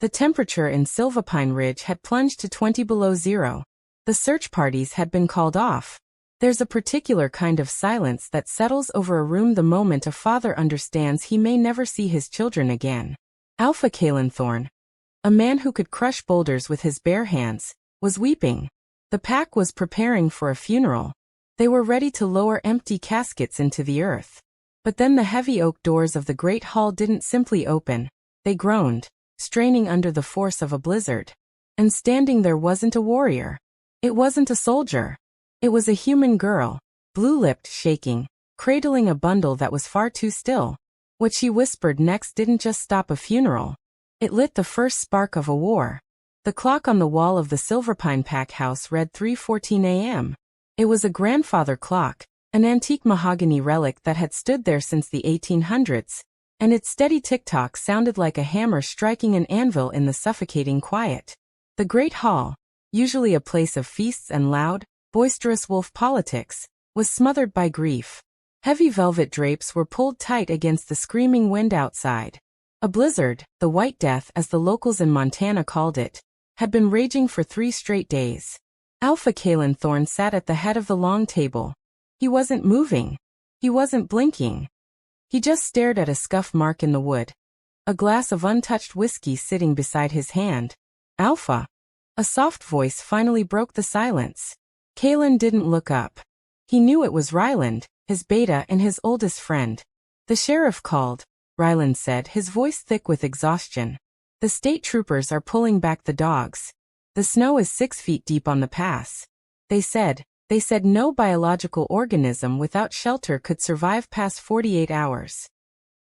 The temperature in Silvapine Ridge had plunged to 20 below zero. The search parties had been called off. There's a particular kind of silence that settles over a room the moment a father understands he may never see his children again. Alpha Kalen Thorne, a man who could crush boulders with his bare hands, was weeping. The pack was preparing for a funeral. They were ready to lower empty caskets into the earth. But then the heavy oak doors of the great hall didn't simply open. They groaned, straining under the force of a blizzard. And standing there wasn't a warrior. It wasn't a soldier. It was a human girl, blue-lipped, shaking, cradling a bundle that was far too still. What she whispered next didn't just stop a funeral. It lit the first spark of a war. The clock on the wall of the Silverpine pack house read 3:14 a.m. It was a grandfather clock, an antique mahogany relic that had stood there since the 1800s, and its steady tick-tock sounded like a hammer striking an anvil in the suffocating quiet. The great hall, usually a place of feasts and loud, boisterous wolf politics, was smothered by grief. Heavy velvet drapes were pulled tight against the screaming wind outside. A blizzard, the White Death as the locals in Montana called it, had been raging for 3 straight days. Alpha Kalen Thorne sat at the head of the long table. He wasn't moving. He wasn't blinking. He just stared at a scuff mark in the wood. A glass of untouched whiskey sitting beside his hand. Alpha. A soft voice finally broke the silence. Kalen didn't look up. He knew it was Ryland, his beta and his oldest friend. The sheriff called, Ryland said, his voice thick with exhaustion. The state troopers are pulling back the dogs. The snow is 6 feet deep on the pass. They said no biological organism without shelter could survive past 48 hours.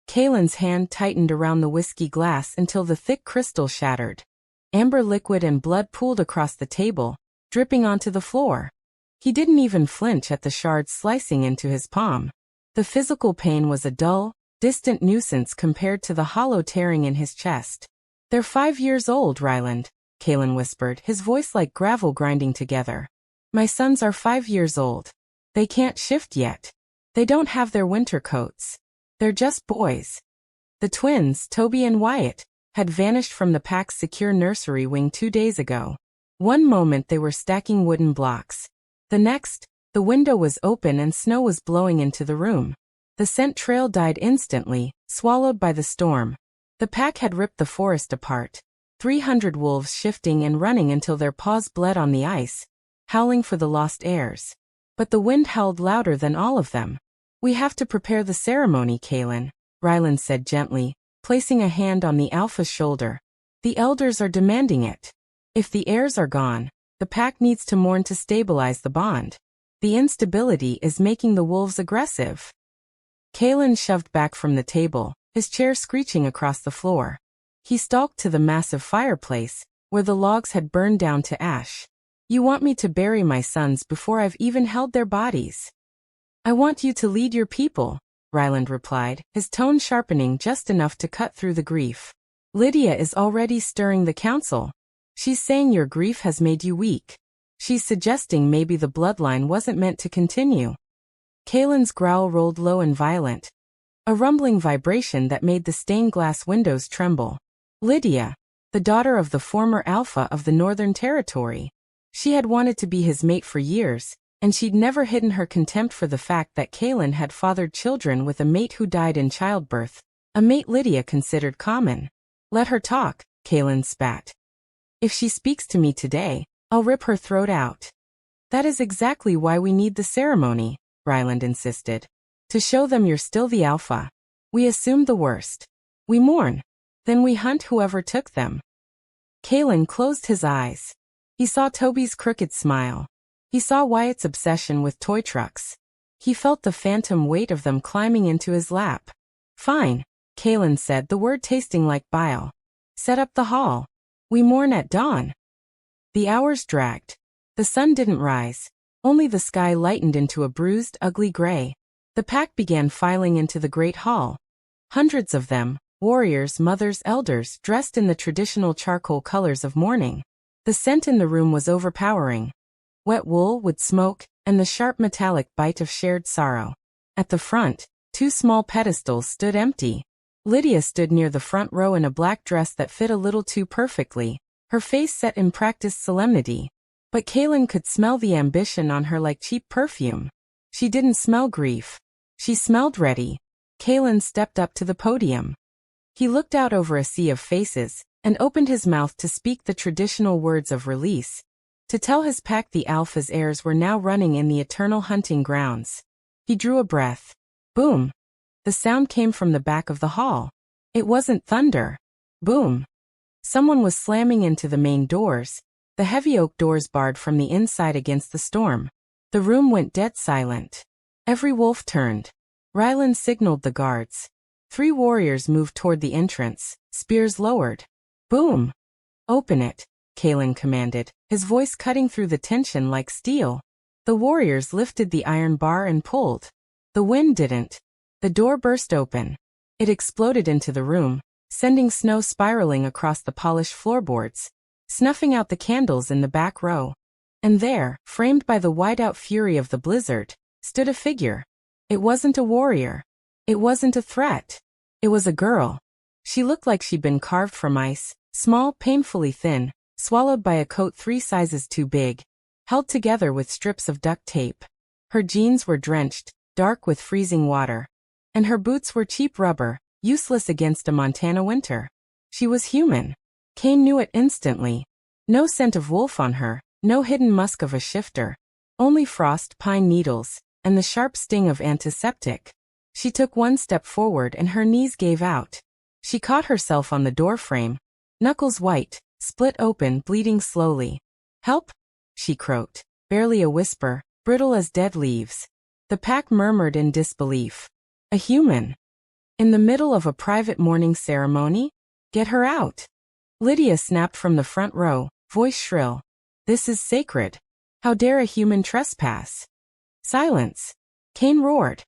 Kalen's hand tightened around the whiskey glass until the thick crystal shattered. Amber liquid and blood pooled across the table, dripping onto the floor. He didn't even flinch at the shards slicing into his palm. The physical pain was a dull, distant nuisance compared to the hollow tearing in his chest. "They're 5 years old, Ryland," Kalen whispered, his voice like gravel grinding together. "My sons are 5 years old. They can't shift yet. They don't have their winter coats. They're just boys." The twins, Toby and Wyatt, had vanished from the pack's secure nursery wing 2 days ago. One moment they were stacking wooden blocks. The next, the window was open and snow was blowing into the room. The scent trail died instantly, swallowed by the storm. The pack had ripped the forest apart. 300 wolves shifting and running until their paws bled on the ice, howling for the lost heirs. But the wind howled louder than all of them. "We have to prepare the ceremony, Kalen," Ryland said gently, placing a hand on the alpha's shoulder. "The elders are demanding it. If the heirs are gone, the pack needs to mourn to stabilize the bond. The instability is making the wolves aggressive." Kalen shoved back from the table, his chair screeching across the floor. He stalked to the massive fireplace, where the logs had burned down to ash. "You want me to bury my sons before I've even held their bodies?" "I want you to lead your people," Ryland replied, his tone sharpening just enough to cut through the grief. "Lydia is already stirring the council. She's saying your grief has made you weak. She's suggesting maybe the bloodline wasn't meant to continue." Kalen's growl rolled low and violent, a rumbling vibration that made the stained glass windows tremble. Lydia, the daughter of the former Alpha of the Northern Territory. She had wanted to be his mate for years, and she'd never hidden her contempt for the fact that Kalen had fathered children with a mate who died in childbirth, a mate Lydia considered common. "Let her talk," Kalen spat. "If she speaks to me today, I'll rip her throat out." "That is exactly why we need the ceremony," Ryland insisted. "To show them you're still the Alpha. We assumed the worst. We mourn. Then we hunt whoever took them." Kalen closed his eyes. He saw Toby's crooked smile. He saw Wyatt's obsession with toy trucks. He felt the phantom weight of them climbing into his lap. "Fine," Kalen said, the word tasting like bile. "Set up the hall. We mourn at dawn." The hours dragged. The sun didn't rise. Only the sky lightened into a bruised, ugly gray. The pack began filing into the great hall. Hundreds of them, warriors, mothers, elders, dressed in the traditional charcoal colors of mourning. The scent in the room was overpowering. Wet wool, wood smoke, and the sharp metallic bite of shared sorrow. At the front, 2 small pedestals stood empty. Lydia stood near the front row in a black dress that fit a little too perfectly, her face set in practiced solemnity. But Kaylin could smell the ambition on her like cheap perfume. She didn't smell grief. She smelled ready. Kaylin stepped up to the podium. He looked out over a sea of faces, and opened his mouth to speak the traditional words of release, to tell his pack the Alpha's heirs were now running in the eternal hunting grounds. He drew a breath. Boom! The sound came from the back of the hall. It wasn't thunder. Boom! Someone was slamming into the main doors, the heavy oak doors barred from the inside against the storm. The room went dead silent. Every wolf turned. Ryland signaled the guards. 3 warriors moved toward the entrance, spears lowered. Boom! Open it, Kaylin commanded, his voice cutting through the tension like steel. The warriors lifted the iron bar and pulled. The wind didn't. The door burst open. It exploded into the room, sending snow spiraling across the polished floorboards, snuffing out the candles in the back row. And there, framed by the whiteout fury of the blizzard, stood a figure. It wasn't a warrior. It wasn't a threat. It was a girl. She looked like she'd been carved from ice, small, painfully thin, swallowed by a coat 3 sizes too big, held together with strips of duct tape. Her jeans were drenched, dark with freezing water. And her boots were cheap rubber, useless against a Montana winter. She was human. Kane knew it instantly. No scent of wolf on her, no hidden musk of a shifter. Only frost, pine needles, and the sharp sting of antiseptic. She took 1 step forward and her knees gave out. She caught herself on the doorframe, knuckles white, split open, bleeding slowly. Help! She croaked, barely a whisper, brittle as dead leaves. The pack murmured in disbelief. A human? In the middle of a private mourning ceremony? Get her out! Lydia snapped from the front row, voice shrill. This is sacred. How dare a human trespass? Silence! Kane roared.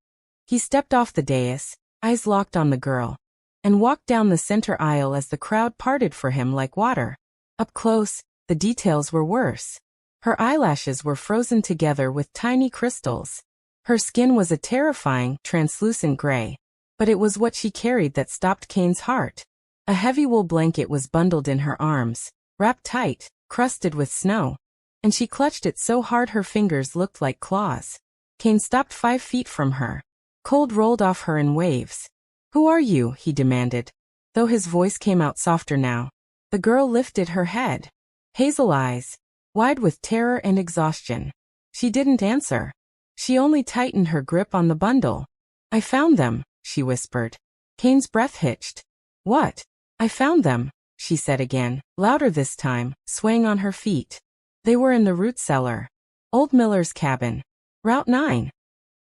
He stepped off the dais, eyes locked on the girl, and walked down the center aisle as the crowd parted for him like water. Up close, the details were worse. Her eyelashes were frozen together with tiny crystals. Her skin was a terrifying, translucent gray. But it was what she carried that stopped Kane's heart. A heavy wool blanket was bundled in her arms, wrapped tight, crusted with snow. And she clutched it so hard her fingers looked like claws. Kane stopped 5 feet from her. Cold rolled off her in waves. Who are you? He demanded, though his voice came out softer now. The girl lifted her head. Hazel eyes, wide with terror and exhaustion. She didn't answer. She only tightened her grip on the bundle. I found them, she whispered. Kane's breath hitched. What? I found them, she said again, louder this time, swaying on her feet. They were in the root cellar. Old Miller's cabin. Route 9.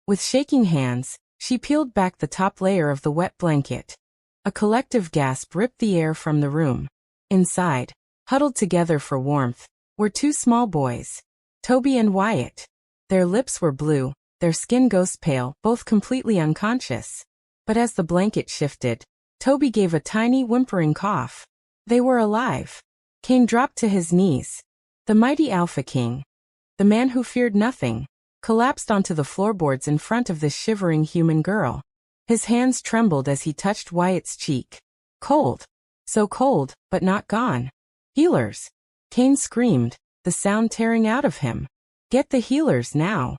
With shaking hands, she peeled back the top layer of the wet blanket. A collective gasp ripped the air from the room. Inside, huddled together for warmth, were 2 small boys. Toby and Wyatt. Their lips were blue, their skin ghost pale, both completely unconscious. But as the blanket shifted, Toby gave a tiny whimpering cough. They were alive. Kane dropped to his knees. The mighty Alpha King, the man who feared nothing, collapsed onto the floorboards in front of this shivering human girl. His hands trembled as he touched Wyatt's cheek. Cold. So cold, but not gone. Healers! Kane screamed, the sound tearing out of him. Get the healers now.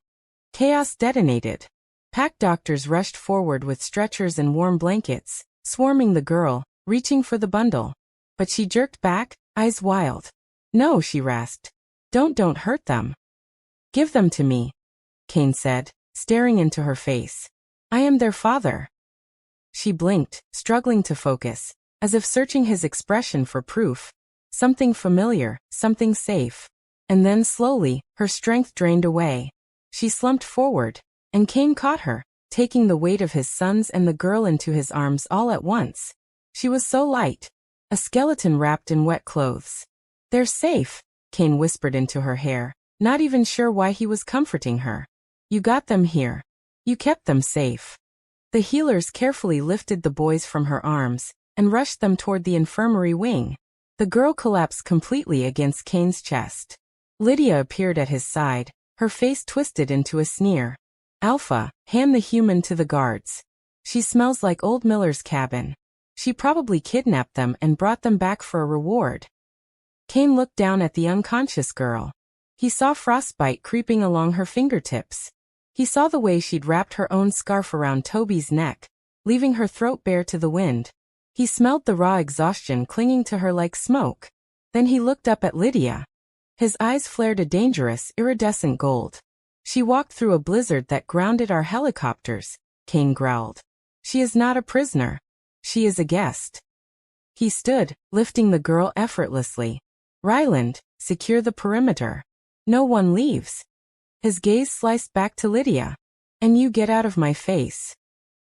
Chaos detonated. Pack doctors rushed forward with stretchers and warm blankets, swarming the girl, reaching for the bundle. But she jerked back, eyes wild. No, she rasped. Don't hurt them. Give them to me, Kane said, staring into her face. I am their father. She blinked, struggling to focus, as if searching his expression for proof. Something familiar, something safe. And then slowly, her strength drained away. She slumped forward, and Kane caught her, taking the weight of his sons and the girl into his arms all at once. She was so light. A skeleton wrapped in wet clothes. They're safe, Kane whispered into her hair, not even sure why he was comforting her. You got them here. You kept them safe. The healers carefully lifted the boys from her arms, and rushed them toward the infirmary wing. The girl collapsed completely against Kane's chest. Lydia appeared at his side, her face twisted into a sneer. Alpha, hand the human to the guards. She smells like old Miller's cabin. She probably kidnapped them and brought them back for a reward. Kane looked down at the unconscious girl. He saw frostbite creeping along her fingertips. He saw the way she'd wrapped her own scarf around Toby's neck, leaving her throat bare to the wind. He smelled the raw exhaustion clinging to her like smoke. Then he looked up at Lydia. His eyes flared a dangerous, iridescent gold. She walked through a blizzard that grounded our helicopters, Kane growled. She is not a prisoner. She is a guest. He stood, lifting the girl effortlessly. Ryland, secure the perimeter. No one leaves. His gaze sliced back to Lydia. And you get out of my face.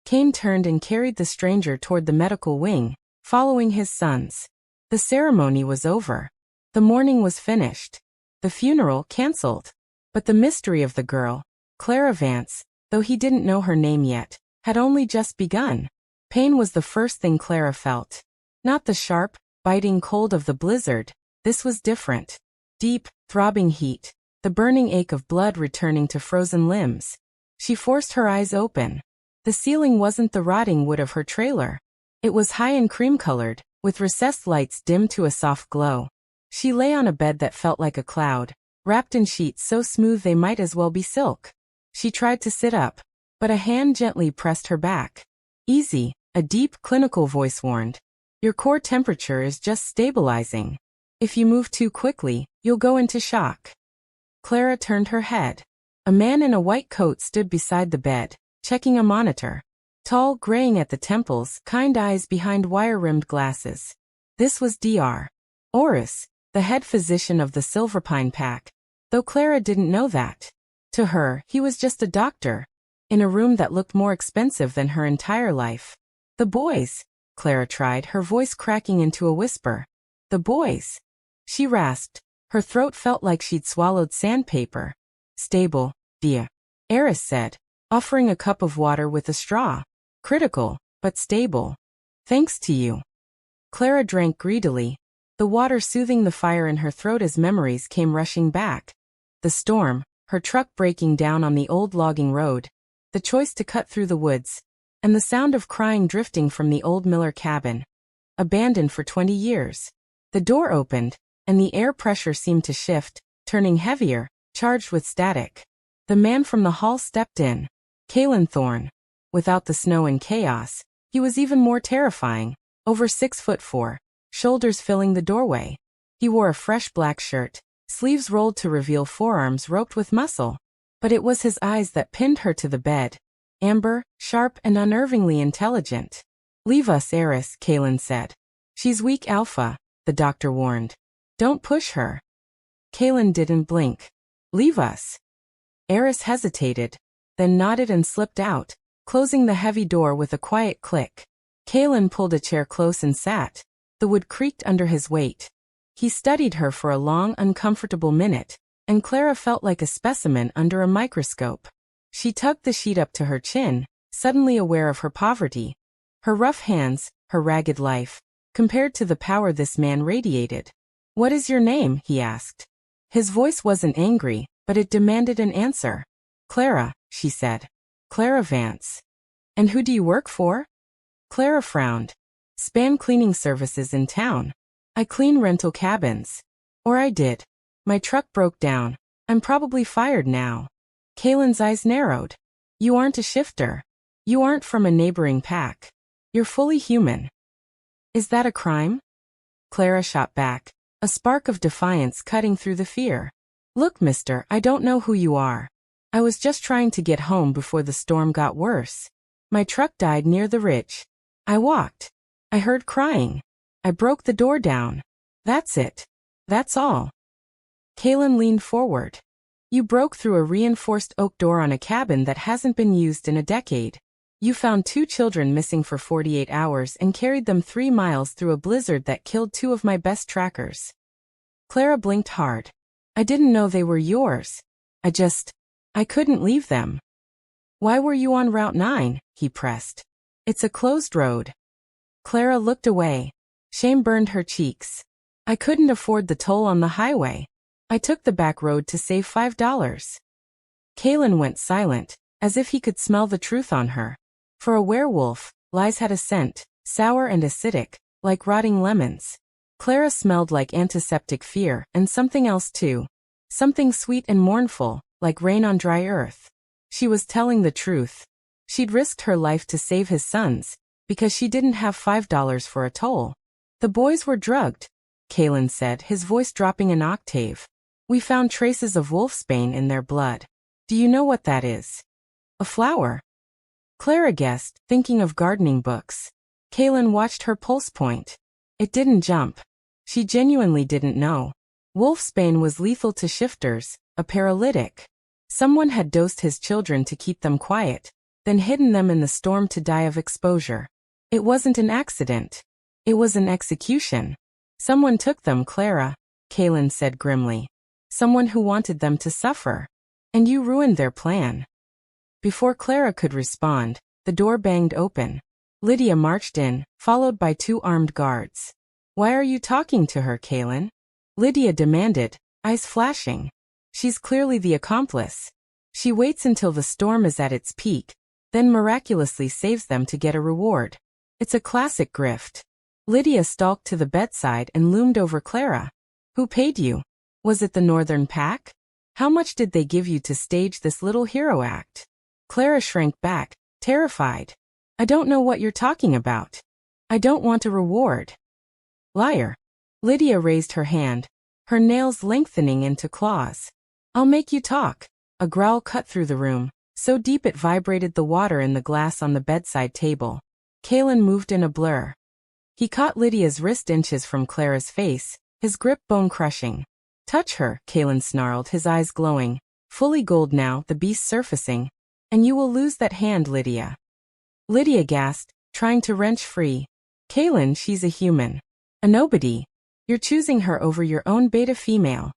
Kane turned and carried the stranger toward the medical wing, following his sons. The ceremony was over. The mourning was finished. The funeral canceled. But the mystery of the girl, Clara Vance, though he didn't know her name yet, had only just begun. Pain was the first thing Clara felt. Not the sharp, biting cold of the blizzard. This was different. Deep, throbbing heat. The burning ache of blood returning to frozen limbs. She forced her eyes open. The ceiling wasn't the rotting wood of her trailer. It was high and cream-colored, with recessed lights dimmed to a soft glow. She lay on a bed that felt like a cloud, wrapped in sheets so smooth they might as well be silk. She tried to sit up, but a hand gently pressed her back. Easy, a deep, clinical voice warned. Your core temperature is just stabilizing. If you move too quickly, you'll go into shock. Clara turned her head. A man in a white coat stood beside the bed, checking a monitor. Tall, graying at the temples, kind eyes behind wire-rimmed glasses. This was Dr. Oris, the head physician of the Silverpine Pack, though Clara didn't know that. To her, he was just a doctor, in a room that looked more expensive than her entire life. The boys, Clara tried, her voice cracking into a whisper. The boys. She rasped. Her throat felt like she'd swallowed sandpaper. Stable, Dr. Oris said, offering a cup of water with a straw. Critical, but stable. Thanks to you. Clara drank greedily, the water soothing the fire in her throat as memories came rushing back. The storm, her truck breaking down on the old logging road, the choice to cut through the woods, and the sound of crying drifting from the old Miller cabin. Abandoned for 20 years. The door opened, and the air pressure seemed to shift, turning heavier, charged with static. The man from the hall stepped in. Kalen Thorne. Without the snow and chaos, he was even more terrifying. Over 6'4", shoulders filling the doorway. He wore a fresh black shirt, sleeves rolled to reveal forearms roped with muscle. But it was his eyes that pinned her to the bed. Amber, sharp and unnervingly intelligent. Leave us, Eris, Kalen said. She's weak alpha, the doctor warned. Don't push her. Kalen didn't blink. Leave us. Eris hesitated, then nodded and slipped out, closing the heavy door with a quiet click. Kalen pulled a chair close and sat. The wood creaked under his weight. He studied her for a long, uncomfortable minute, and Clara felt like a specimen under a microscope. She tugged the sheet up to her chin, suddenly aware of her poverty. Her rough hands, her ragged life, compared to the power this man radiated. What is your name? He asked. His voice wasn't angry, but it demanded an answer. Clara, she said. Clara Vance. And who do you work for? Clara frowned. Span cleaning services in town. I clean rental cabins. Or I did. My truck broke down. I'm probably fired now. Kalen's eyes narrowed. You aren't a shifter. You aren't from a neighboring pack. You're fully human. Is that a crime? Clara shot back, a spark of defiance cutting through the fear. Look, mister, I don't know who you are. I was just trying to get home before the storm got worse. My truck died near the ridge. I walked. I heard crying. I broke the door down. That's it. That's all. Kalen leaned forward. You broke through a reinforced oak door on a cabin that hasn't been used in a decade. You found 2 children missing for 48 hours and carried them 3 miles through a blizzard that killed 2 of my best trackers. Clara blinked hard. I didn't know they were yours. I couldn't leave them. Why were you on Route 9? He pressed. It's a closed road. Clara looked away. Shame burned her cheeks. I couldn't afford the toll on the highway. I took the back road to save $5. Kalen went silent, as if he could smell the truth on her. For a werewolf, lies had a scent, sour and acidic, like rotting lemons. Clara smelled like antiseptic fear, and something else too. Something sweet and mournful, like rain on dry earth. She was telling the truth. She'd risked her life to save his sons, because she didn't have $5 for a toll. The boys were drugged, Kalen said, his voice dropping an octave. We found traces of wolfsbane in their blood. Do you know what that is? A flower? Clara guessed, thinking of gardening books. Kalen watched her pulse point. It didn't jump. She genuinely didn't know. Wolfsbane was lethal to shifters, a paralytic. Someone had dosed his children to keep them quiet, then hidden them in the storm to die of exposure. It wasn't an accident. It was an execution. Someone took them, Clara, Kalen said grimly. Someone who wanted them to suffer. And you ruined their plan. Before Clara could respond, the door banged open. Lydia marched in, followed by 2 armed guards. Why are you talking to her, Kalen? Lydia demanded, eyes flashing. She's clearly the accomplice. She waits until the storm is at its peak, then miraculously saves them to get a reward. It's a classic grift. Lydia stalked to the bedside and loomed over Clara. Who paid you? Was it the Northern Pack? How much did they give you to stage this little hero act? Clara shrank back, terrified. I don't know what you're talking about. I don't want a reward. Liar. Lydia raised her hand, her nails lengthening into claws. I'll make you talk. A growl cut through the room, so deep it vibrated the water in the glass on the bedside table. Kalen moved in a blur. He caught Lydia's wrist inches from Clara's face, his grip bone-crushing. Touch her, Kalen snarled, his eyes glowing. Fully gold now, the beast surfacing. And you will lose that hand, Lydia. Lydia gasped, trying to wrench free. Kalen, she's a human. A nobody. You're choosing her over your own beta female.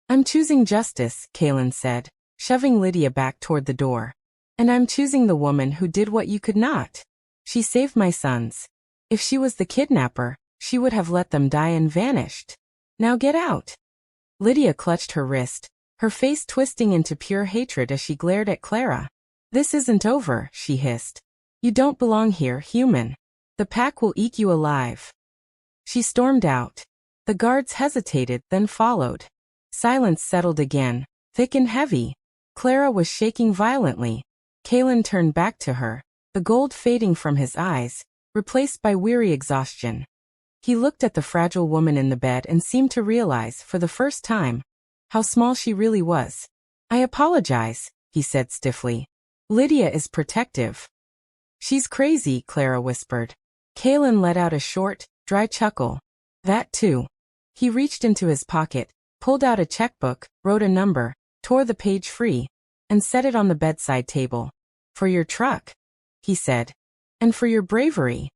I'm choosing justice, Kalen said, shoving Lydia back toward the door. And I'm choosing the woman who did what you could not. She saved my sons. If she was the kidnapper, she would have let them die and vanished. Now get out. Lydia clutched her wrist, her face twisting into pure hatred as she glared at Clara. This isn't over, she hissed. You don't belong here, human. The pack will eat you alive. She stormed out. The guards hesitated, then followed. Silence settled again, thick and heavy. Clara was shaking violently. Kalen turned back to her, the gold fading from his eyes, replaced by weary exhaustion. He looked at the fragile woman in the bed and seemed to realize, for the first time, how small she really was. I apologize, he said stiffly. Lydia is protective. She's crazy, Clara whispered. Kalen let out a short, dry chuckle. That too. He reached into his pocket, pulled out a checkbook, wrote a number, tore the page free, and set it on the bedside table. For your truck, he said. And for your bravery.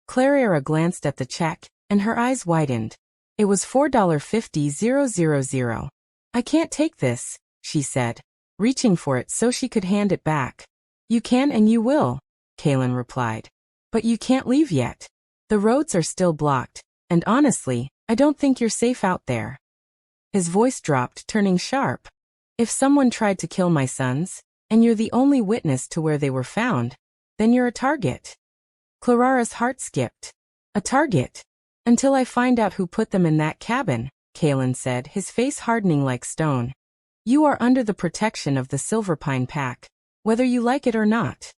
Clara glanced at the check, and her eyes widened. It was $4.50,000. I can't take this, she said, reaching for it so she could hand it back. You can and you will, Kalen replied. But you can't leave yet. The roads are still blocked, and honestly, I don't think you're safe out there. His voice dropped, turning sharp. If someone tried to kill my sons, and you're the only witness to where they were found, then you're a target. Clara's heart skipped. A target. Until I find out who put them in that cabin, Kalen said, his face hardening like stone. You are under the protection of the Silverpine Pack, whether you like it or not.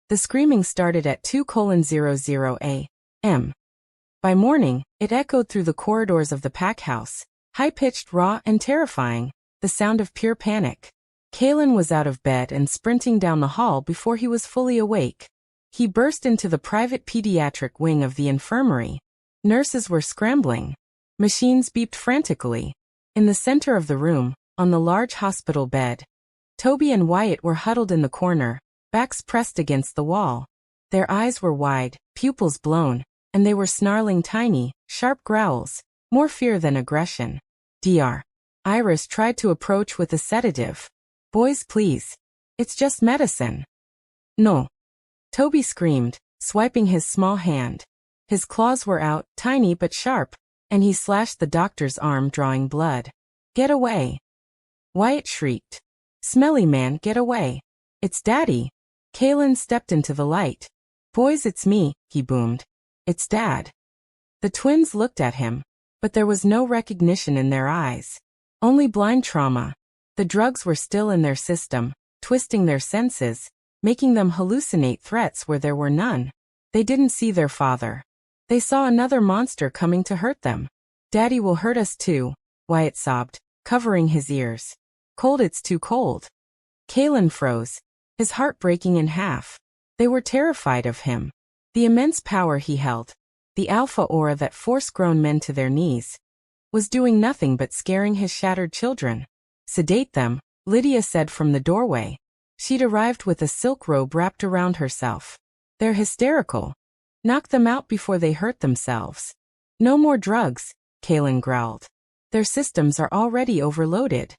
The screaming started at 2:00 a.m. By morning, it echoed through the corridors of the pack house, high-pitched, raw, and terrifying, the sound of pure panic. Kalen was out of bed and sprinting down the hall before he was fully awake. He burst into the private pediatric wing of the infirmary. Nurses were scrambling. Machines beeped frantically. In the center of the room, on the large hospital bed, Toby and Wyatt were huddled in the corner, backs pressed against the wall. Their eyes were wide, pupils blown, and they were snarling tiny, sharp growls, more fear than aggression. Dr. Iris tried to approach with a sedative. Boys, please. It's just medicine. No. Toby screamed, swiping his small hand. His claws were out, tiny but sharp, and he slashed the doctor's arm, drawing blood. Get away. Wyatt shrieked. Smelly man, get away. It's Daddy. Kalen stepped into the light. Boys, it's me, he boomed. It's Dad. The twins looked at him, but there was no recognition in their eyes. Only blind trauma. The drugs were still in their system, twisting their senses, making them hallucinate threats where there were none. They didn't see their father. They saw another monster coming to hurt them. Daddy will hurt us too, Wyatt sobbed, covering his ears. Cold, it's too cold. Kalen froze, his heart breaking in half. They were terrified of him. The immense power he held, the alpha aura that forced grown men to their knees, was doing nothing but scaring his shattered children. Sedate them, Lydia said from the doorway. She'd arrived with a silk robe wrapped around herself. They're hysterical. Knock them out before they hurt themselves. No more drugs, Kalen growled. Their systems are already overloaded.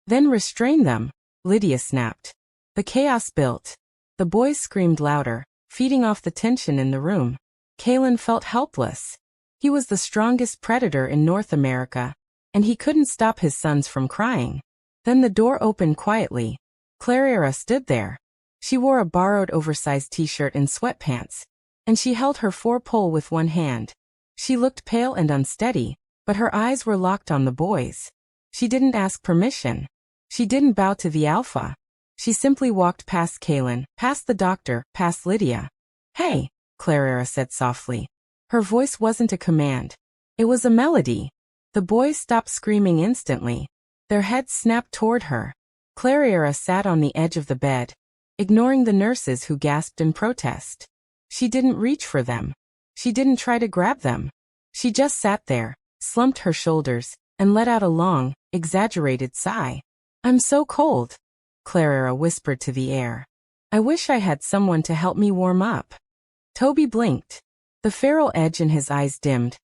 Then restrain them, Lydia snapped. The chaos built. The boys screamed louder, feeding off the tension in the room. Kalen felt helpless. He was the strongest predator in North America, and he couldn't stop his sons from crying. Then the door opened quietly. Clara stood there. She wore a borrowed oversized t-shirt and sweatpants, and she held her four-pole with one hand. She looked pale and unsteady, but her eyes were locked on the boys. She didn't ask permission. She didn't bow to the alpha. She simply walked past Kalen, past the doctor, past Lydia. Hey, Clara said softly. Her voice wasn't a command. It was a melody. The boys stopped screaming instantly. Their heads snapped toward her. Clara sat on the edge of the bed, ignoring the nurses who gasped in protest. She didn't reach for them. She didn't try to grab them. She just sat there, slumped her shoulders, and let out a long, exaggerated sigh. I'm so cold, Clara whispered to the air. I wish I had someone to help me warm up. Toby blinked. The feral edge in his eyes dimmed,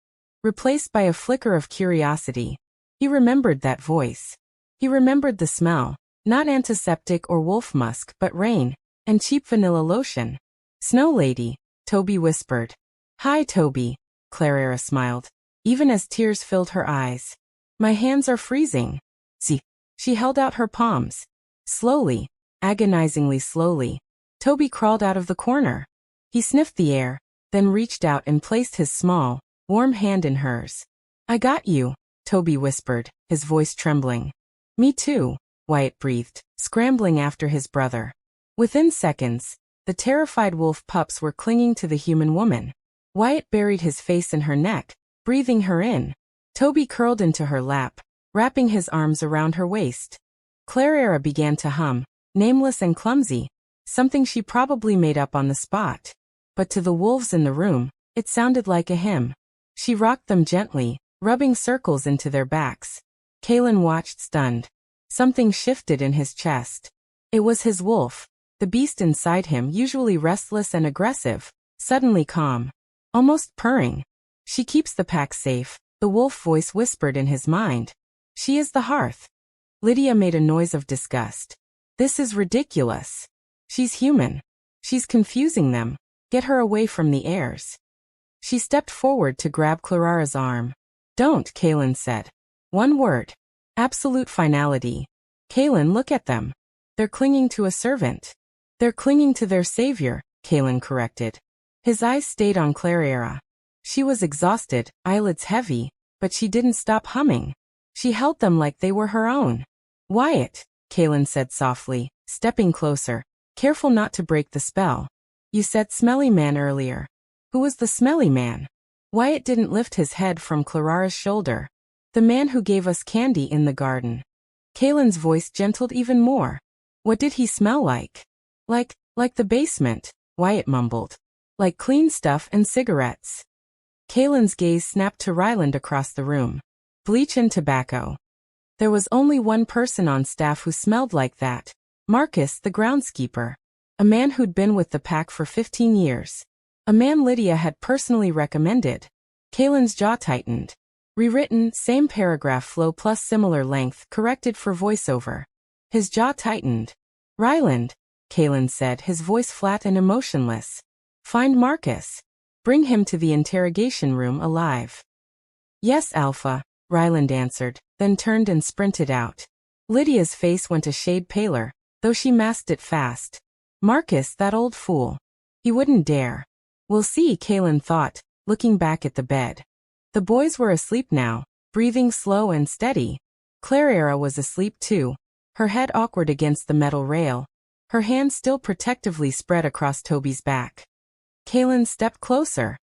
replaced by a flicker of curiosity. He remembered that voice. He remembered the smell, not antiseptic or wolf musk but rain, and cheap vanilla lotion. Snow Lady, Toby whispered. Hi, Toby, Clara smiled, even as tears filled her eyes. My hands are freezing. See. She held out her palms. Slowly, agonizingly slowly, Toby crawled out of the corner. He sniffed the air, then reached out and placed his small, warm hand in hers. I got you, Toby whispered, his voice trembling. Me too, Wyatt breathed, scrambling after his brother. Within seconds, the terrified wolf pups were clinging to the human woman. Wyatt buried his face in her neck, breathing her in. Toby curled into her lap, wrapping his arms around her waist. Clara began to hum, nameless and clumsy, something she probably made up on the spot. But to the wolves in the room, it sounded like a hymn. She rocked them gently, rubbing circles into their backs. Kalen watched stunned. Something shifted in his chest. It was his wolf, the beast inside him, usually restless and aggressive, suddenly calm, almost purring. She keeps the pack safe, the wolf voice whispered in his mind. She is the hearth. Lydia made a noise of disgust. This is ridiculous. She's human. She's confusing them. Get her away from the heirs. She stepped forward to grab Clara's arm. Don't, Kalen said. One word. Absolute finality. Kalen, look at them. They're clinging to a servant. They're clinging to their savior, Kalen corrected. His eyes stayed on Clara. She was exhausted, eyelids heavy, but she didn't stop humming. She held them like they were her own. Wyatt, Kalen said softly, stepping closer. Careful not to break the spell. You said smelly man earlier. Who was the smelly man? Wyatt didn't lift his head from Clara's shoulder. The man who gave us candy in the garden. Kalen's voice gentled even more. What did he smell like? Like the basement, Wyatt mumbled. Like clean stuff and cigarettes. Kalen's gaze snapped to Ryland across the room. Bleach and tobacco. There was only one person on staff who smelled like that. Marcus, the groundskeeper. A man who'd been with the pack for 15 years. A man Lydia had personally recommended. Kalen's jaw tightened. Rewritten, same paragraph flow plus similar length, corrected for voiceover. His jaw tightened. Ryland, Kalen said, his voice flat and emotionless. Find Marcus. Bring him to the interrogation room alive. Yes, Alpha, Ryland answered, then turned and sprinted out. Lydia's face went a shade paler, though she masked it fast. Marcus, that old fool. He wouldn't dare. We'll see, Kaylin thought, looking back at the bed. The boys were asleep now, breathing slow and steady. Clara was asleep too, her head awkward against the metal rail, her hand still protectively spread across Toby's back. Kaylin stepped closer.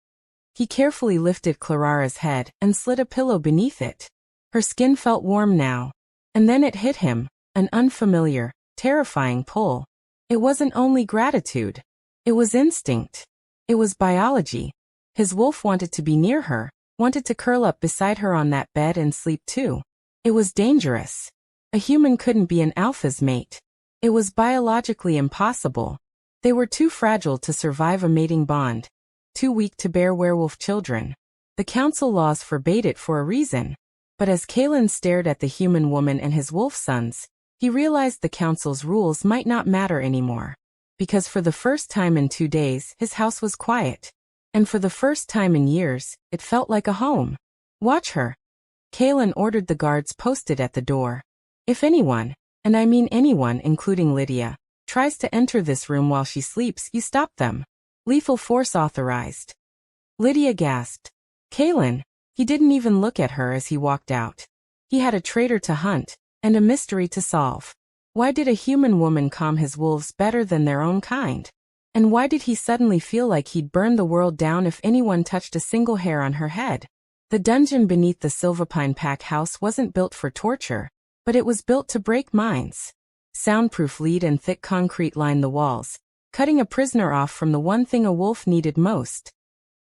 He carefully lifted Clara's head and slid a pillow beneath it. Her skin felt warm now. And then it hit him, an unfamiliar, terrifying pull. It wasn't only gratitude. It was instinct. It was biology. His wolf wanted to be near her, wanted to curl up beside her on that bed and sleep too. It was dangerous. A human couldn't be an alpha's mate. It was biologically impossible. They were too fragile to survive a mating bond, too weak to bear werewolf children. The council laws forbade it for a reason. But as Kaylin stared at the human woman and his wolf sons, he realized the council's rules might not matter anymore. Because for the first time in 2 days, his house was quiet. And for the first time in years, it felt like a home. Watch her. Kaylin ordered the guards posted at the door. If anyone, and I mean anyone including Lydia, tries to enter this room while she sleeps, you stop them. Lethal force authorized. Lydia gasped. Kaylin. He didn't even look at her as he walked out. He had a traitor to hunt, and a mystery to solve. Why did a human woman calm his wolves better than their own kind? And why did he suddenly feel like he'd burn the world down if anyone touched a single hair on her head? The dungeon beneath the Silverpine pack house wasn't built for torture, but it was built to break minds. Soundproof lead and thick concrete lined the walls, cutting a prisoner off from the one thing a wolf needed most.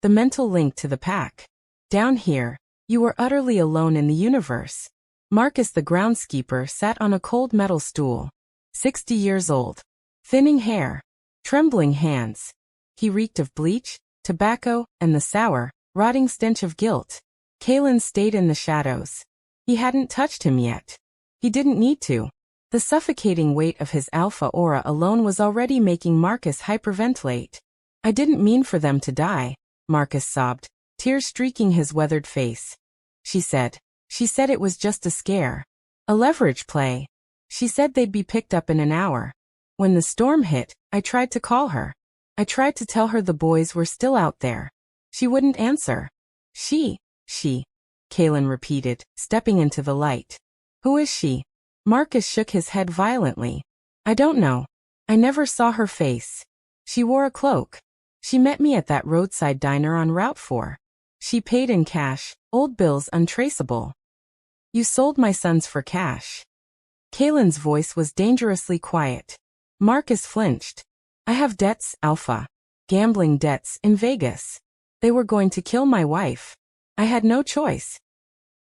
The mental link to the pack. Down here, you were utterly alone in the universe. Marcus the groundskeeper sat on a cold metal stool. 60 years old. Thinning hair. Trembling hands. He reeked of bleach, tobacco, and the sour, rotting stench of guilt. Kaylin stayed in the shadows. He hadn't touched him yet. He didn't need to. The suffocating weight of his alpha aura alone was already making Marcus hyperventilate. I didn't mean for them to die, Marcus sobbed, tears streaking his weathered face. She said it was just a scare. A leverage play. She said they'd be picked up in an hour. When the storm hit, I tried to call her. I tried to tell her the boys were still out there. She wouldn't answer. She, Kaylin repeated, stepping into the light. Who is she? Marcus shook his head violently. I don't know. I never saw her face. She wore a cloak. She met me at that roadside diner on Route 4. She paid in cash, old bills untraceable. You sold my sons for cash. Kaylin's voice was dangerously quiet. Marcus flinched. I have debts, Alpha. Gambling debts in Vegas. They were going to kill my wife. I had no choice.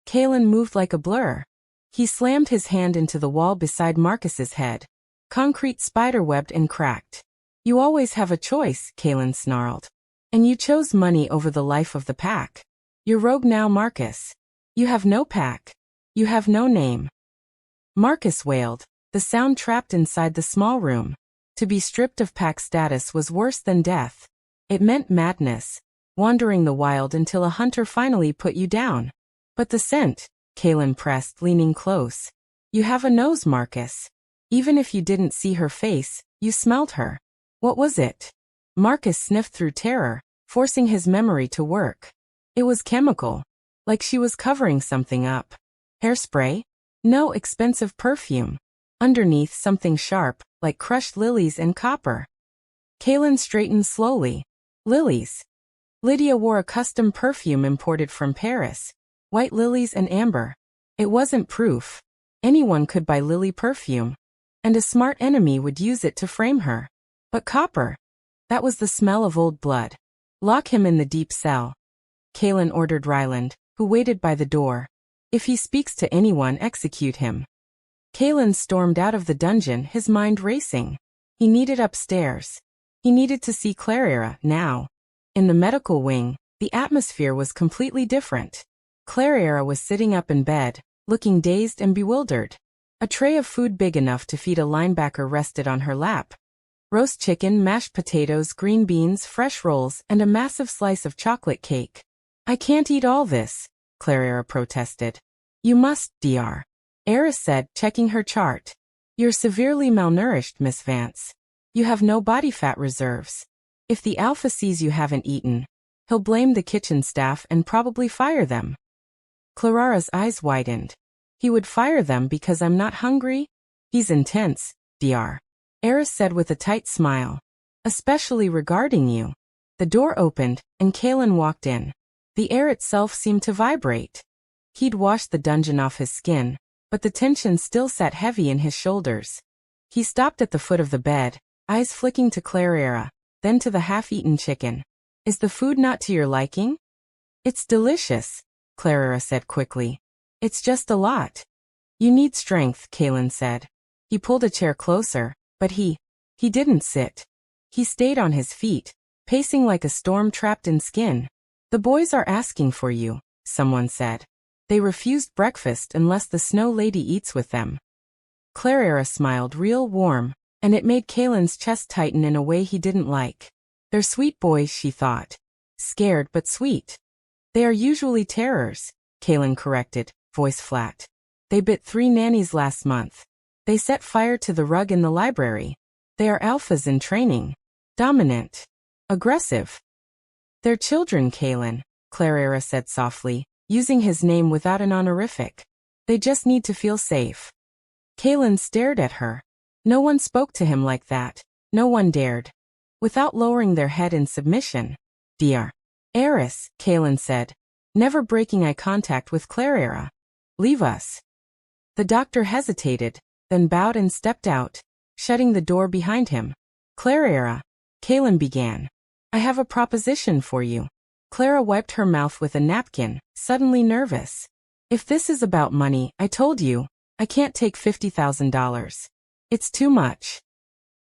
Kaylin moved like a blur. He slammed his hand into the wall beside Marcus's head. Concrete spiderwebbed and cracked. You always have a choice, Kaylin snarled. And you chose money over the life of the pack. You're rogue now, Marcus. You have no pack. You have no name. Marcus wailed, the sound trapped inside the small room. To be stripped of pack status was worse than death. It meant madness, wandering the wild until a hunter finally put you down. But the scent, Kaylin pressed, leaning close. You have a nose, Marcus. Even if you didn't see her face, you smelled her. What was it? Marcus sniffed through terror, forcing his memory to work. It was chemical. Like she was covering something up. Hairspray? No, expensive perfume. Underneath, something sharp, like crushed lilies and copper. Kaylin straightened slowly. Lilies. Lydia wore a custom perfume imported from Paris. White lilies and amber. It wasn't proof. Anyone could buy lily perfume. And a smart enemy would use it to frame her. But copper. That was the smell of old blood. Lock him in the deep cell. Kaylin ordered Ryland, who waited by the door. If he speaks to anyone, execute him. Kaylin stormed out of the dungeon, his mind racing. He needed upstairs. He needed to see Clara now. In the medical wing, the atmosphere was completely different. Clara was sitting up in bed, looking dazed and bewildered. A tray of food big enough to feed a linebacker rested on her lap. Roast chicken, mashed potatoes, green beans, fresh rolls, and a massive slice of chocolate cake. I can't eat all this, Clara protested. You must, Dr. Eris said, checking her chart. You're severely malnourished, Miss Vance. You have no body fat reserves. If the alpha sees you haven't eaten, he'll blame the kitchen staff and probably fire them. Clarara's eyes widened. He would fire them because I'm not hungry? He's intense, Dr. Eris said with a tight smile. Especially regarding you. The door opened, and Kalen walked in. The air itself seemed to vibrate. He'd washed the dungeon off his skin, but the tension still sat heavy in his shoulders. He stopped at the foot of the bed, eyes flicking to Clara, then to the half-eaten chicken. Is the food not to your liking? It's delicious, Clara said quickly. It's just a lot. You need strength, Kalen said. He pulled a chair closer, but he didn't sit. He stayed on his feet, pacing like a storm trapped in skin. The boys are asking for you, someone said. They refused breakfast unless the Snow Lady eats with them. Clara smiled real warm, and it made Kalen's chest tighten in a way he didn't like. They're sweet boys, she thought. Scared but sweet. They are usually terrors, Kalen corrected, voice flat. They bit 3 nannies last month. They set fire to the rug in the library. They are alphas in training. Dominant. Aggressive. They're children, Kalen, Clara said softly, using his name without an honorific. They just need to feel safe. Kalen stared at her. No one spoke to him like that. No one dared. Without lowering their head in submission. Dr. Eris, Kalen said, never breaking eye contact with Clara. Leave us. The doctor hesitated, then bowed and stepped out, shutting the door behind him. Clara, Kalen began. I have a proposition for you. Clara wiped her mouth with a napkin, suddenly nervous. If this is about money, I told you, I can't take $50,000. It's too much.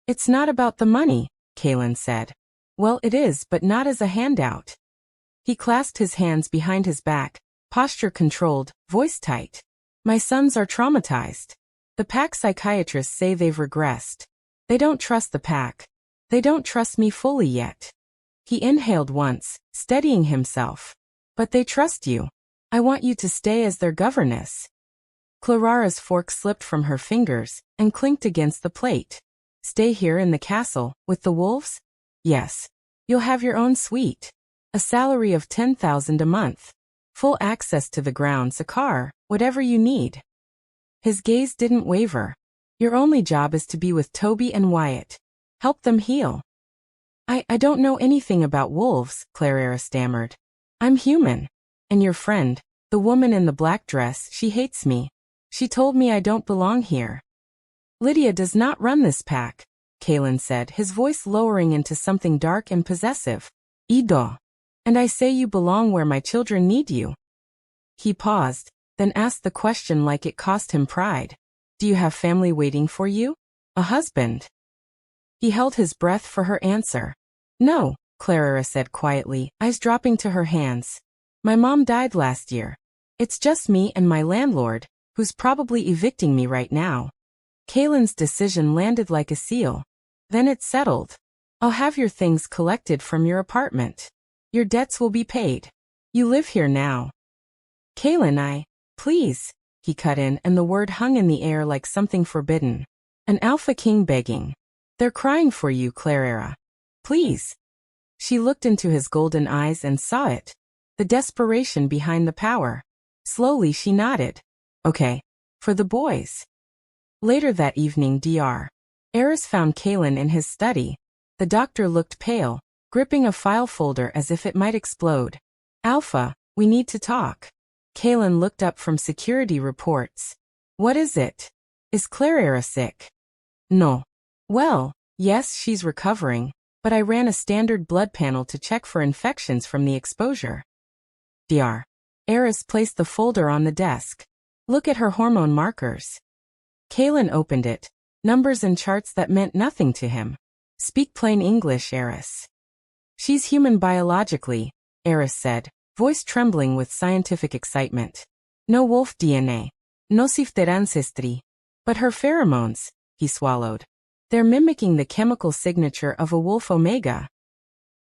It's not about the money, Kalen said. Well, it is, but not as a handout. He clasped his hands behind his back, posture controlled, voice tight. My sons are traumatized. The pack psychiatrists say they've regressed. They don't trust the pack. They don't trust me fully yet. He inhaled once, steadying himself. But they trust you. I want you to stay as their governess. Clara's fork slipped from her fingers and clinked against the plate. Stay here in the castle, with the wolves? Yes. You'll have your own suite. A salary of $10,000 a month. Full access to the grounds, a car, whatever you need. His gaze didn't waver. Your only job is to be with Toby and Wyatt. Help them heal. I don't know anything about wolves, Clara stammered. I'm human. And your friend, the woman in the black dress, she hates me. She told me I don't belong here. Lydia does not run this pack, Kalen said, his voice lowering into something dark and possessive. Ido. And I say you belong where my children need you. He paused, then asked the question like it cost him pride. Do you have family waiting for you? A husband? He held his breath for her answer. No, Clara said quietly, eyes dropping to her hands. My mom died last year. It's just me and my landlord, who's probably evicting me right now. Kalen's decision landed like a seal. Then it settled. I'll have your things collected from your apartment. Your debts will be paid. You live here now. Kalen, please, he cut in, and the word hung in the air like something forbidden. An alpha king begging. They're crying for you, Clara. Please. She looked into his golden eyes and saw it. The desperation behind the power. Slowly she nodded. Okay. For the boys. Later that evening, Dr. Eris found Kalen in his study. The doctor looked pale, gripping a file folder as if it might explode. Alpha, we need to talk. Kalen looked up from security reports. What is it? Is Clara sick? No. Well, yes, she's recovering, but I ran a standard blood panel to check for infections from the exposure. Dr. Eris placed the folder on the desk. Look at her hormone markers. Kalen opened it. Numbers and charts that meant nothing to him. Speak plain English, Eris. She's human biologically, Eris said, voice trembling with scientific excitement. No wolf DNA. No shifted ancestry. But her pheromones, he swallowed. They're mimicking the chemical signature of a wolf omega.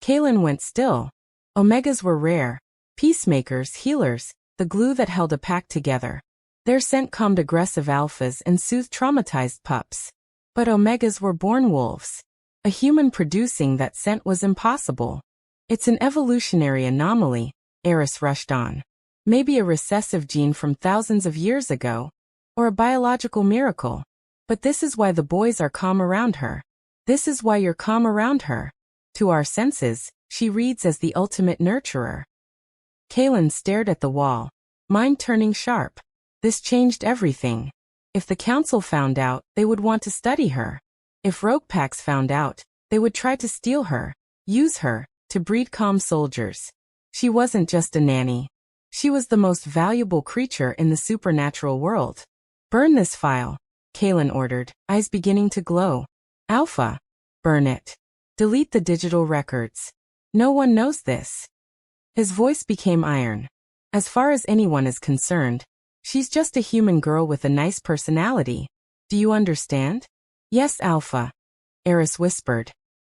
Kalen went still. Omegas were rare. Peacemakers, healers, the glue that held a pack together. Their scent calmed aggressive alphas and soothed traumatized pups. But omegas were born wolves. A human producing that scent was impossible. It's an evolutionary anomaly, Eris rushed on. Maybe a recessive gene from thousands of years ago, or a biological miracle. But this is why the boys are calm around her. This is why you're calm around her. To our senses, she reads as the ultimate nurturer. Kaylin stared at the wall, mind turning sharp. This changed everything. If the council found out, they would want to study her. If rogue packs found out, they would try to steal her, use her, to breed calm soldiers. She wasn't just a nanny. She was the most valuable creature in the supernatural world. Burn this file, Kaylin ordered, eyes beginning to glow. Alpha. Burn it. Delete the digital records. No one knows this. His voice became iron. As far as anyone is concerned, she's just a human girl with a nice personality. Do you understand? Yes, Alpha. Eris whispered.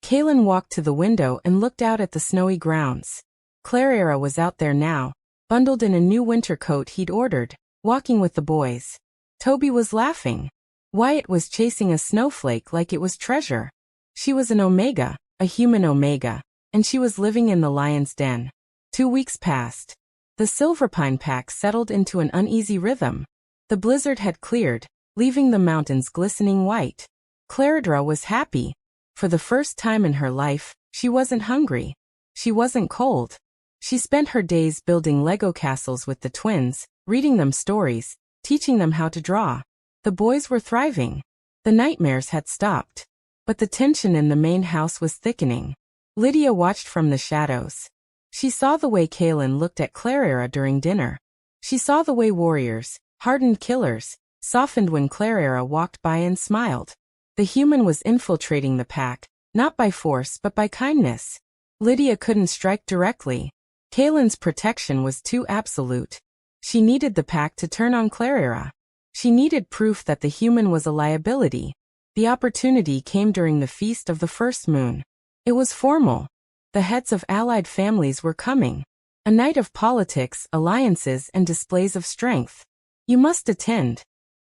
Kaylin walked to the window and looked out at the snowy grounds. Clara was out there now, bundled in a new winter coat he'd ordered, walking with the boys. Toby was laughing. Wyatt was chasing a snowflake like it was treasure. She was an Omega, a human Omega, and she was living in the lion's den. 2 weeks passed. The Silverpine pack settled into an uneasy rhythm. The blizzard had cleared, leaving the mountains glistening white. Claridra was happy. For the first time in her life, she wasn't hungry. She wasn't cold. She spent her days building Lego castles with the twins, reading them stories, teaching them how to draw. The boys were thriving. The nightmares had stopped. But the tension in the main house was thickening. Lydia watched from the shadows. She saw the way Kaylin looked at Clara during dinner. She saw the way warriors, hardened killers, softened when Clara walked by and smiled. The human was infiltrating the pack, not by force but by kindness. Lydia couldn't strike directly. Kaylin's protection was too absolute. She needed the pack to turn on Clara. She needed proof that the human was a liability. The opportunity came during the Feast of the First Moon. It was formal. The heads of allied families were coming. A night of politics, alliances, and displays of strength. You must attend,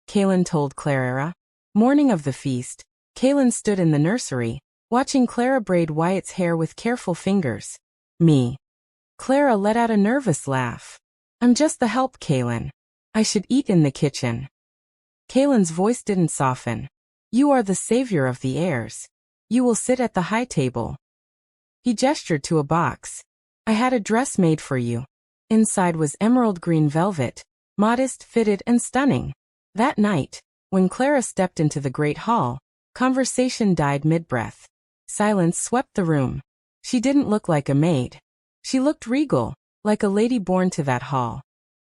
Kaylin told Clara. Morning of the feast, Kaylin stood in the nursery, watching Clara braid Wyatt's hair with careful fingers. Me. Clara let out a nervous laugh. I'm just the help, Kaylin. I should eat in the kitchen. Kaylin's voice didn't soften. You are the savior of the heirs. You will sit at the high table. He gestured to a box. I had a dress made for you. Inside was emerald green velvet, modest, fitted, and stunning. That night, when Clara stepped into the great hall, conversation died mid-breath. Silence swept the room. She didn't look like a maid. She looked regal, like a lady born to that hall.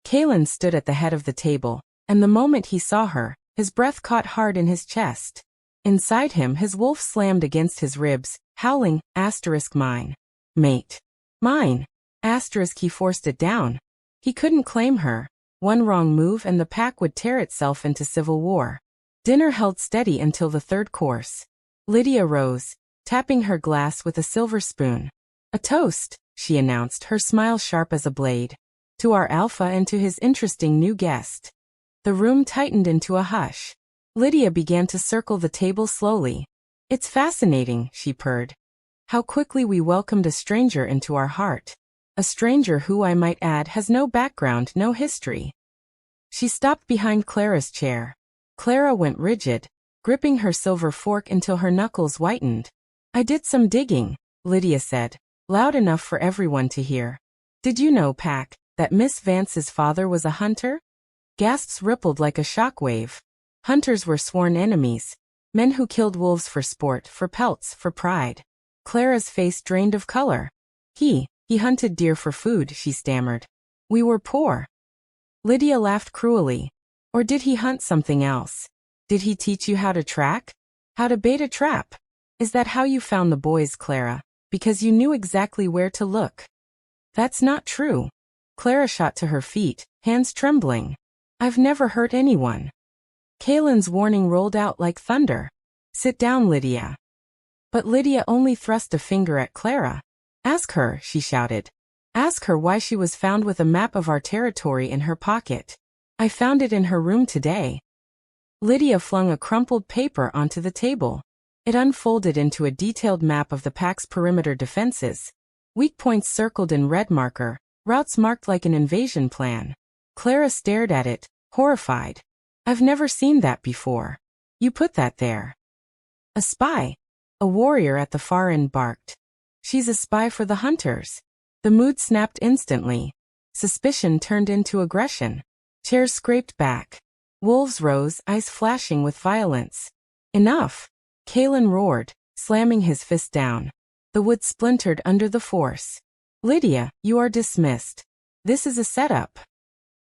Kaylin stood at the head of the table, and the moment he saw her, his breath caught hard in his chest. Inside him his wolf slammed against his ribs, howling, mine. Mate. Mine. He forced it down. He couldn't claim her. One wrong move and the pack would tear itself into civil war. Dinner held steady until the third course. Lydia rose, tapping her glass with a silver spoon. A toast, she announced, her smile sharp as a blade. To our Alpha and to his interesting new guest. The room tightened into a hush. Lydia began to circle the table slowly. It's fascinating, she purred. How quickly we welcomed a stranger into our heart. A stranger who, I might add, has no background, no history. She stopped behind Clara's chair. Clara went rigid, gripping her silver fork until her knuckles whitened. I did some digging, Lydia said, loud enough for everyone to hear. Did you know, Pack, that Miss Vance's father was a hunter? Gasps rippled like a shockwave. Hunters were sworn enemies. Men who killed wolves for sport, for pelts, for pride. Clara's face drained of color. He hunted deer for food, she stammered. We were poor. Lydia laughed cruelly. Or did he hunt something else? Did he teach you how to track? How to bait a trap? Is that how you found the boys, Clara? Because you knew exactly where to look. That's not true. Clara shot to her feet, hands trembling. I've never hurt anyone. Kaylin's warning rolled out like thunder. Sit down, Lydia. But Lydia only thrust a finger at Clara. Ask her, she shouted. Ask her why she was found with a map of our territory in her pocket. I found it in her room today. Lydia flung a crumpled paper onto the table. It unfolded into a detailed map of the pack's perimeter defenses. Weak points circled in red marker, routes marked like an invasion plan. Clara stared at it, horrified. I've never seen that before. You put that there. A spy. A warrior at the far end barked. She's a spy for the hunters. The mood snapped instantly. Suspicion turned into aggression. Chairs scraped back. Wolves rose, eyes flashing with violence. Enough! Kalen roared, slamming his fist down. The wood splintered under the force. Lydia, you are dismissed. This is a setup.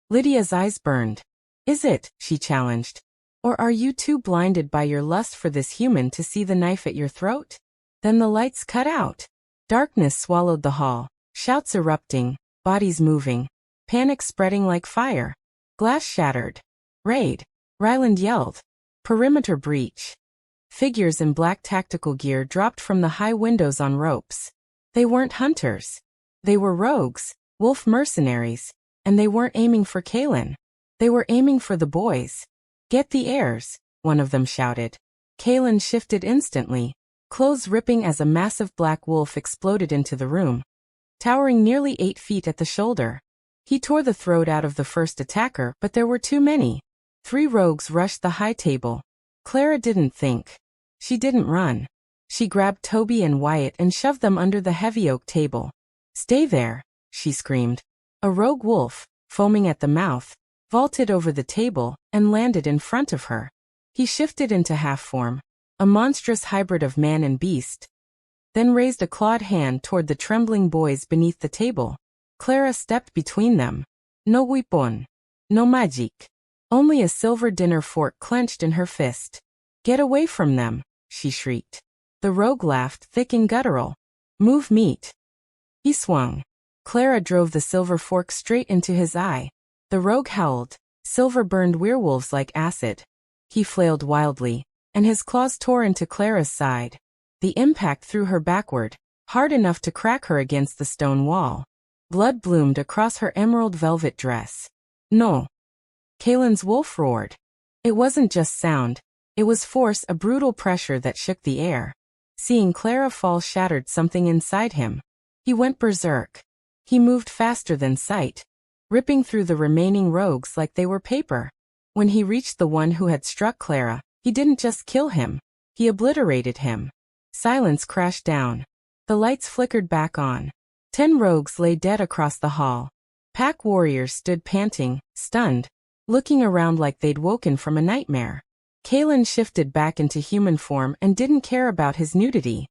Lydia's eyes burned. Is it? She challenged. Or are you too blinded by your lust for this human to see the knife at your throat? Then the lights cut out. Darkness swallowed the hall, shouts erupting, bodies moving, panic spreading like fire. Glass shattered. Raid. Ryland yelled. Perimeter breach. Figures in black tactical gear dropped from the high windows on ropes. They weren't hunters. They were rogues, wolf mercenaries, and they weren't aiming for Kalen. They were aiming for the boys. Get the heirs, one of them shouted. Kalen shifted instantly, clothes ripping as a massive black wolf exploded into the room. Towering nearly 8 feet at the shoulder. He tore the throat out of the first attacker, but there were too many. 3 rogues rushed the high table. Clara didn't think. She didn't run. She grabbed Toby and Wyatt and shoved them under the heavy oak table. Stay there, she screamed. A rogue wolf, foaming at the mouth, vaulted over the table and landed in front of her. He shifted into half form, a monstrous hybrid of man and beast, then raised a clawed hand toward the trembling boys beneath the table. Clara stepped between them. No weapon. No magic. Only a silver dinner fork clenched in her fist. Get away from them, she shrieked. The rogue laughed, thick and guttural. Move meat. He swung. Clara drove the silver fork straight into his eye. The rogue howled. Silver burned werewolves like acid. He flailed wildly, and his claws tore into Clara's side. The impact threw her backward, hard enough to crack her against the stone wall. Blood bloomed across her emerald velvet dress. No. Kalen's wolf roared. It wasn't just sound. It was force, a brutal pressure that shook the air. Seeing Clara fall shattered something inside him. He went berserk. He moved faster than sight, ripping through the remaining rogues like they were paper. When he reached the one who had struck Clara, he didn't just kill him. He obliterated him. Silence crashed down. The lights flickered back on. 10 rogues lay dead across the hall. Pack warriors stood panting, stunned, looking around like they'd woken from a nightmare. Kalen shifted back into human form and didn't care about his nudity.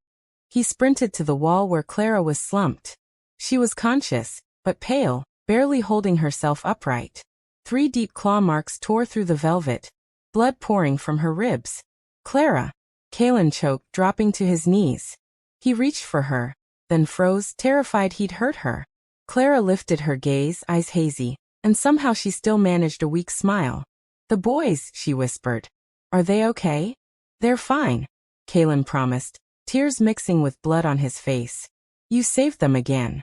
He sprinted to the wall where Clara was slumped. She was conscious, but pale, barely holding herself upright. 3 deep claw marks tore through the velvet, blood pouring from her ribs. Clara! Kalen choked, dropping to his knees. He reached for her, then froze, terrified he'd hurt her. Clara lifted her gaze, eyes hazy, and somehow she still managed a weak smile. The boys, she whispered. Are they okay? They're fine, Kalen promised, tears mixing with blood on his face. You saved them again.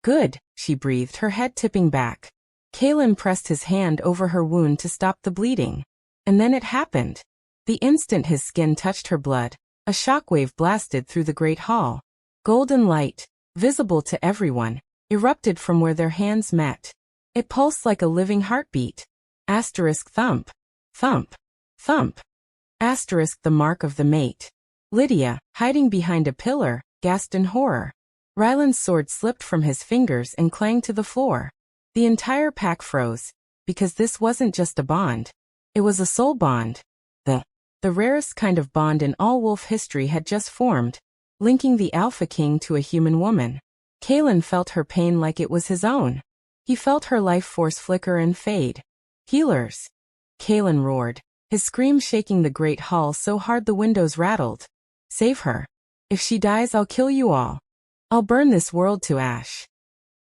Good, she breathed, her head tipping back. Kalen pressed his hand over her wound to stop the bleeding. And then it happened. The instant his skin touched her blood, a shockwave blasted through the great hall. Golden light, visible to everyone, erupted from where their hands met. It pulsed like a living heartbeat. Asterisk thump. Thump. Thump. Asterisk the mark of the mate. Lydia, hiding behind a pillar, gasped in horror. Ryland's sword slipped from his fingers and clanged to the floor. The entire pack froze, because this wasn't just a bond. It was a soul bond. The rarest kind of bond in all wolf history had just formed, linking the Alpha King to a human woman. Kalen felt her pain like it was his own. He felt her life force flicker and fade. Healers! Kalen roared, his scream shaking the great hall so hard the windows rattled. Save her. If she dies, I'll kill you all. I'll burn this world to ash.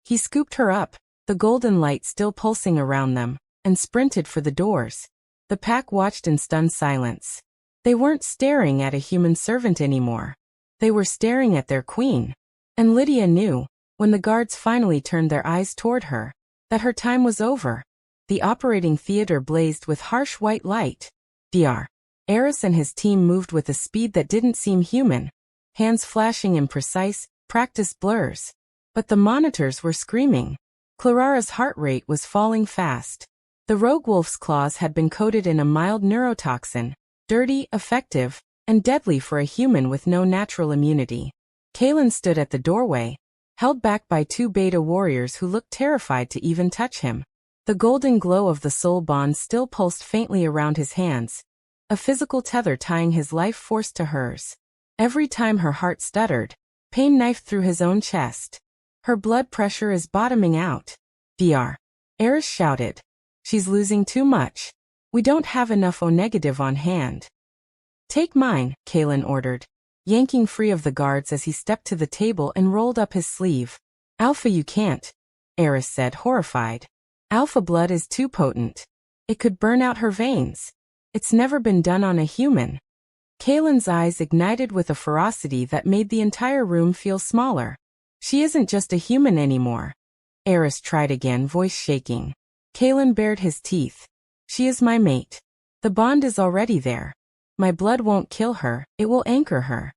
He scooped her up, the golden light still pulsing around them, and sprinted for the doors. The pack watched in stunned silence. They weren't staring at a human servant anymore. They were staring at their queen. And Lydia knew, when the guards finally turned their eyes toward her, that her time was over. The operating theater blazed with harsh white light. Dr. Eris and his team moved with a speed that didn't seem human, hands flashing in precise, practiced blurs. But the monitors were screaming. Clarara's heart rate was falling fast. The rogue wolf's claws had been coated in a mild neurotoxin, dirty, effective, and deadly for a human with no natural immunity. Kalen stood at the doorway, held back by two beta warriors who looked terrified to even touch him. The golden glow of the soul bond still pulsed faintly around his hands, a physical tether tying his life force to hers. Every time her heart stuttered, pain knifed through his own chest. Her blood pressure is bottoming out. Dr. Eris shouted. She's losing too much. We don't have enough O-negative on hand. Take mine, Kalen ordered, yanking free of the guards as he stepped to the table and rolled up his sleeve. Alpha, you can't, Eris said, horrified. Alpha blood is too potent. It could burn out her veins. It's never been done on a human. Kalen's eyes ignited with a ferocity that made the entire room feel smaller. She isn't just a human anymore. Eris tried again, voice shaking. Kalen bared his teeth. She is my mate. The bond is already there. My blood won't kill her, it will anchor her.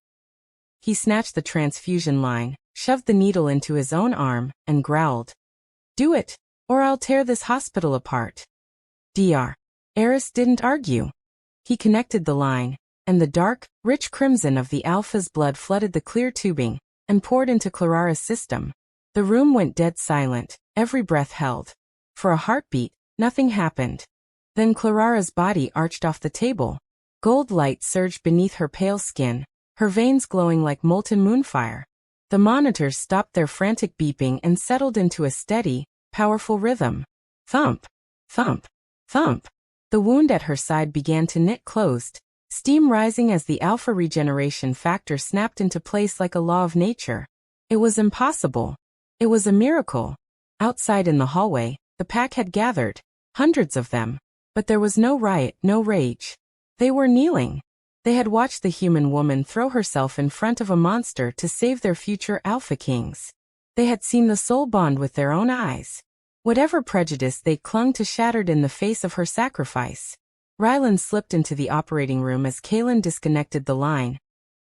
He snatched the transfusion line, shoved the needle into his own arm, and growled. Do it, or I'll tear this hospital apart. Dr. Eris didn't argue. He connected the line, and the dark, rich crimson of the Alpha's blood flooded the clear tubing and poured into Clarara's system. The room went dead silent, every breath held. For a heartbeat, nothing happened. Then Clarara's body arched off the table. Gold light surged beneath her pale skin, her veins glowing like molten moonfire. The monitors stopped their frantic beeping and settled into a steady, powerful rhythm. Thump, thump, thump. The wound at her side began to knit closed, steam rising as the alpha regeneration factor snapped into place like a law of nature. It was impossible. It was a miracle. Outside in the hallway, the pack had gathered, hundreds of them. But there was no riot, no rage. They were kneeling. They had watched the human woman throw herself in front of a monster to save their future alpha kings. They had seen the soul bond with their own eyes. Whatever prejudice they clung to shattered in the face of her sacrifice. Rylan slipped into the operating room as Kalen disconnected the line,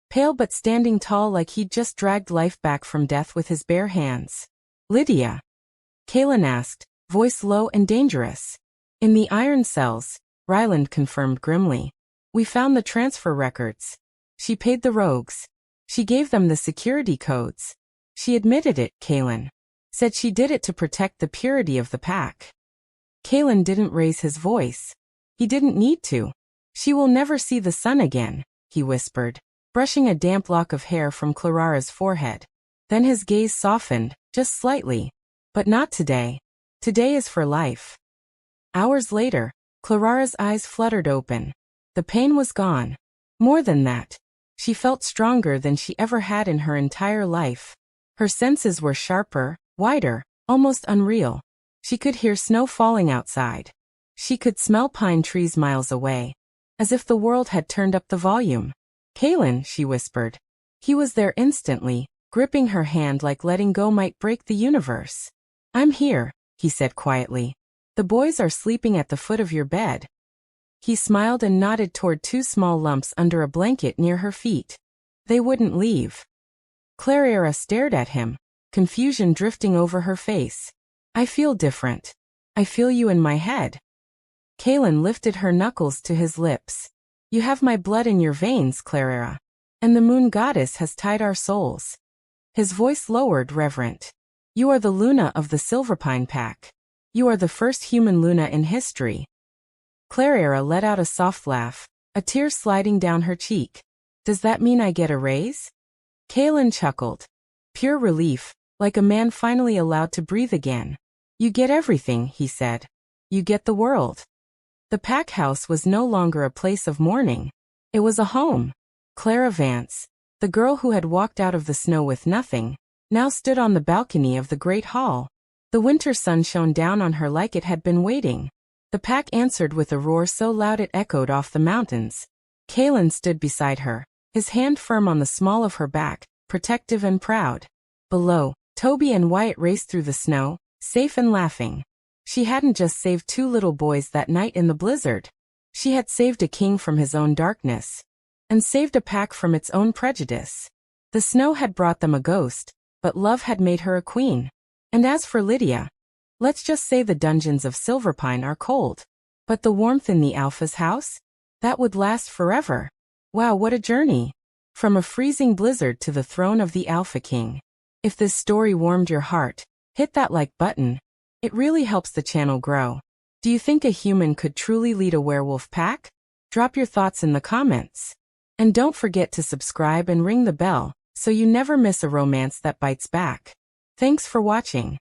pale but standing tall like he'd just dragged life back from death with his bare hands. Lydia? Kalen asked, voice low and dangerous. In the iron cells, Ryland confirmed grimly. We found the transfer records. She paid the rogues. She gave them the security codes. She admitted it, Kalen. Said she did it to protect the purity of the pack. Kalen didn't raise his voice. He didn't need to. She will never see the sun again, he whispered, brushing a damp lock of hair from Clarara's forehead. Then his gaze softened, just slightly. But not today. Today is for life. Hours later, Clarara's eyes fluttered open. The pain was gone. More than that. She felt stronger than she ever had in her entire life. Her senses were sharper, wider, almost unreal. She could hear snow falling outside. She could smell pine trees miles away. As if the world had turned up the volume. Kalen, she whispered. He was there instantly, gripping her hand like letting go might break the universe. I'm here, he said quietly. The boys are sleeping at the foot of your bed. He smiled and nodded toward two small lumps under a blanket near her feet. They wouldn't leave. Clarara stared at him, confusion drifting over her face. I feel different. I feel you in my head. Kalen lifted her knuckles to his lips. You have my blood in your veins, Clarara. And the moon goddess has tied our souls. His voice lowered, reverent. You are the Luna of the Silverpine Pack. You are the first human Luna in history. Clarara let out a soft laugh, a tear sliding down her cheek. Does that mean I get a raise? Kalen chuckled. Pure relief, like a man finally allowed to breathe again. You get everything, he said. You get the world. The pack house was no longer a place of mourning. It was a home. Clara Vance, the girl who had walked out of the snow with nothing, now stood on the balcony of the great hall. The winter sun shone down on her like it had been waiting. The pack answered with a roar so loud it echoed off the mountains. Kalen stood beside her, his hand firm on the small of her back, protective and proud. Below, Toby and Wyatt raced through the snow, safe and laughing. She hadn't just saved two little boys that night in the blizzard. She had saved a king from his own darkness, and saved a pack from its own prejudice. The snow had brought them a ghost, but love had made her a queen. And as for Lydia, let's just say the dungeons of Silverpine are cold. But the warmth in the Alpha's house? That would last forever. Wow, what a journey! From a freezing blizzard to the throne of the Alpha King. If this story warmed your heart, hit that like button. It really helps the channel grow. Do you think a human could truly lead a werewolf pack? Drop your thoughts in the comments. And don't forget to subscribe and ring the bell, so you never miss a romance that bites back. Thanks for watching.